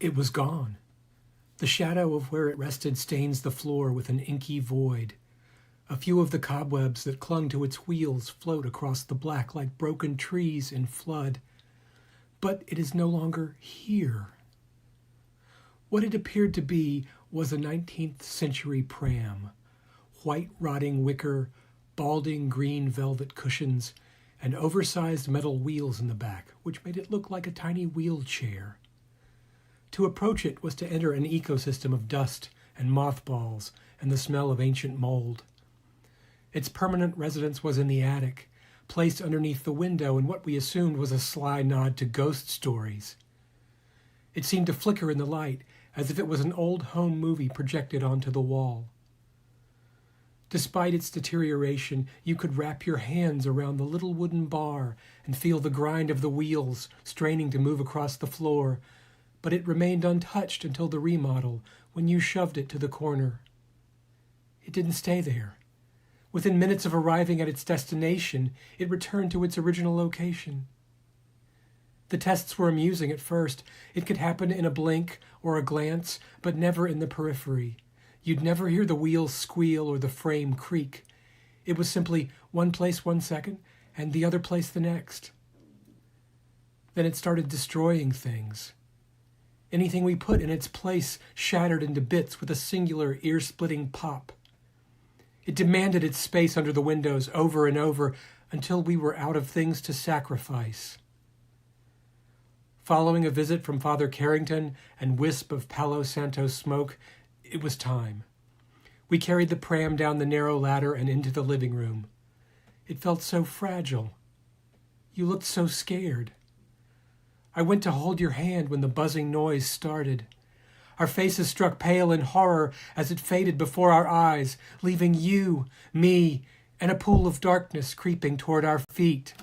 It was gone. The shadow of where it rested stains the floor with an inky void. A few of the cobwebs that clung to its wheels float across the black like broken trees in flood. But it is no longer here. What it appeared to be was a 19th century pram. White rotting wicker, balding green velvet cushions, and oversized metal wheels in the back, which made it look like a tiny wheelchair. To approach it was to enter an ecosystem of dust and mothballs and the smell of ancient mold. Its permanent residence was in the attic, placed underneath the window in what we assumed was a sly nod to ghost stories. It seemed to flicker in the light, as if it was an old home movie projected onto the wall. Despite its deterioration, you could wrap your hands around the little wooden bar and feel the grind of the wheels straining to move across the floor, but it remained untouched until the remodel, when you shoved it to the corner. It didn't stay there. Within minutes of arriving at its destination, it returned to its original location. The tests were amusing at first. It could happen in a blink or a glance, but never in the periphery. You'd never hear the wheels squeal or the frame creak. It was simply one place 1 second and the other place the next. Then it started destroying things. Anything we put in its place shattered into bits with a singular ear-splitting pop. It demanded its space under the windows over and over until we were out of things to sacrifice. Following a visit from Father Carrington and wisp of Palo Santo smoke, it was time. We carried the pram down the narrow ladder and into the living room. It felt so fragile. You looked so scared. I went to hold your hand when the buzzing noise started. Our faces struck pale in horror as it faded before our eyes, leaving you, me, and a pool of darkness creeping toward our feet.